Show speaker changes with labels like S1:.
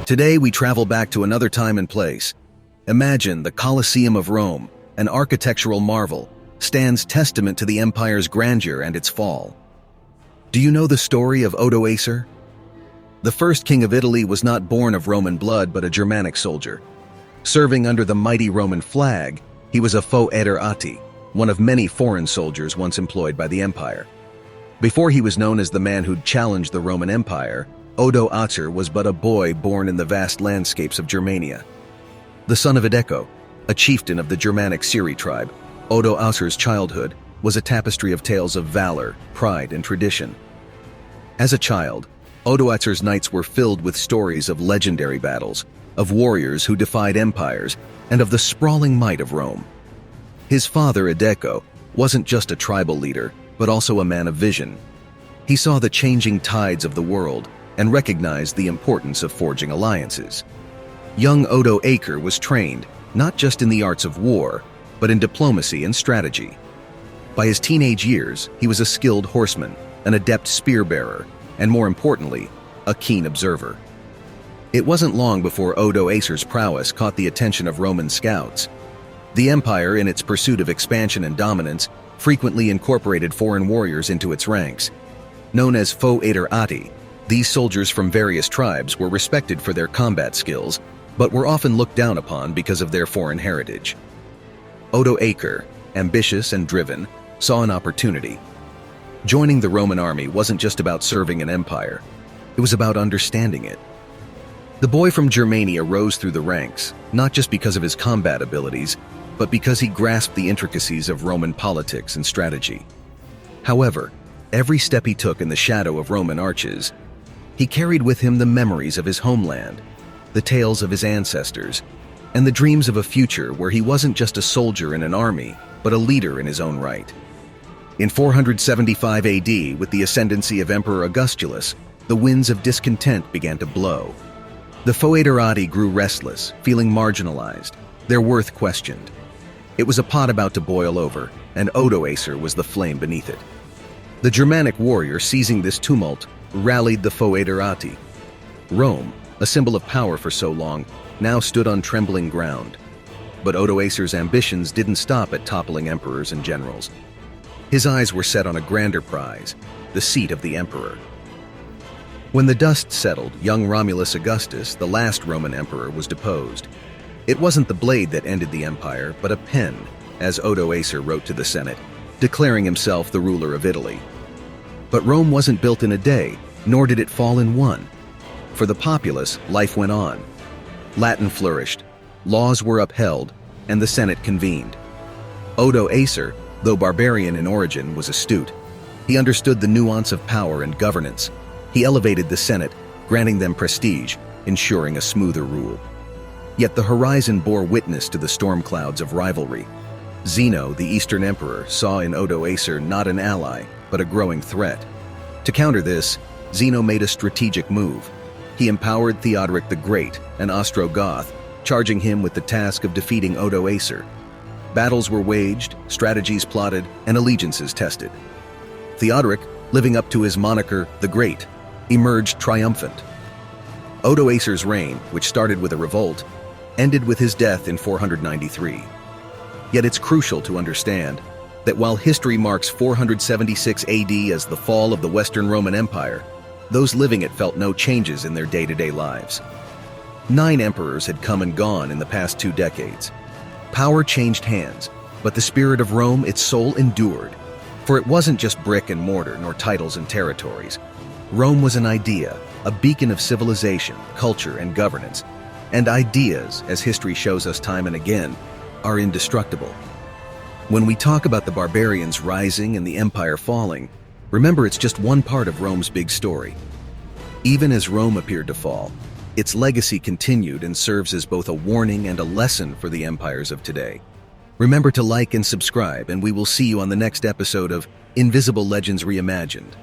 S1: Today we travel back to another time and place. Imagine the Colosseum of Rome, an architectural marvel, stands testament to the empire's grandeur and its fall. Do you know the story of Odoacer? The first king of Italy was not born of Roman blood but a Germanic soldier. Serving under the mighty Roman flag, he was a Theoderic, one of many foreign soldiers once employed by the empire. Before he was known as the man who'd challenged the Roman Empire, Odoacer was but a boy born in the vast landscapes of Germania. The son of Edeco, a chieftain of the Germanic Siri tribe, Odoacer's childhood was a tapestry of tales of valor, pride, and tradition. As a child, Odoacer's nights were filled with stories of legendary battles, of warriors who defied empires, and of the sprawling might of Rome. His father, Edeco, wasn't just a tribal leader, but also a man of vision. He saw the changing tides of the world and recognized the importance of forging alliances. Young Odoacer was trained not just in the arts of war, but in diplomacy and strategy. By his teenage years, he was a skilled horseman, an adept spear-bearer, and more importantly, a keen observer. It wasn't long before Odoacer's prowess caught the attention of Roman scouts. The empire, in its pursuit of expansion and dominance, frequently incorporated foreign warriors into its ranks. Known as Theoderic, these soldiers from various tribes were respected for their combat skills, but were often looked down upon because of their foreign heritage. Odoacer, ambitious and driven, saw an opportunity. Joining the Roman army wasn't just about serving an empire, it was about understanding it. The boy from Germania rose through the ranks, not just because of his combat abilities, but because he grasped the intricacies of Roman politics and strategy. However, every step he took in the shadow of Roman arches, he carried with him the memories of his homeland, the tales of his ancestors, and the dreams of a future where he wasn't just a soldier in an army, but a leader in his own right. In 475 AD, with the ascendancy of Emperor Augustus, the winds of discontent began to blow. The Theoderic grew restless, feeling marginalized, their worth questioned. It was a pot about to boil over, and Odoacer was the flame beneath it. The Germanic warrior, seizing this tumult, rallied the Theoderic. Rome, a symbol of power for so long, now stood on trembling ground. But Odoacer's ambitions didn't stop at toppling emperors and generals. His eyes were set on a grander prize, the seat of the emperor. When the dust settled, young Romulus Augustus, the last Roman emperor, was deposed. It wasn't the blade that ended the empire, but a pen, as Odoacer wrote to the Senate, declaring himself the ruler of Italy. But Rome wasn't built in a day, nor did it fall in one. For the populace, life went on. Latin flourished, laws were upheld, and the Senate convened. Odoacer, though barbarian in origin, was astute. He understood the nuance of power and governance. He elevated the Senate, granting them prestige, ensuring a smoother rule. Yet the horizon bore witness to the storm clouds of rivalry. Zeno, the Eastern emperor, saw in Odoacer not an ally, but a growing threat. To counter this, Zeno made a strategic move. He empowered Theoderic the Great, an Ostrogoth, charging him with the task of defeating Odoacer. Battles were waged, strategies plotted, and allegiances tested. Theoderic, living up to his moniker, the Great, emerged triumphant. Odoacer's reign, which started with a revolt, ended with his death in 493. Yet it's crucial to understand that while history marks 476 AD as the fall of the Western Roman Empire, those living it felt no changes in their day-to-day lives. 9 emperors had come and gone in the past 2 decades. Power changed hands, but the spirit of Rome, its soul, endured. For it wasn't just brick and mortar, nor titles and territories. Rome was an idea, a beacon of civilization, culture, and governance. And ideas, as history shows us time and again, are indestructible. When we talk about the barbarians rising and the empire falling, remember it's just one part of Rome's big story. Even as Rome appeared to fall, its legacy continued and serves as both a warning and a lesson for the empires of today. Remember to like and subscribe, and we will see you on the next episode of Invisible Legends Reimagined.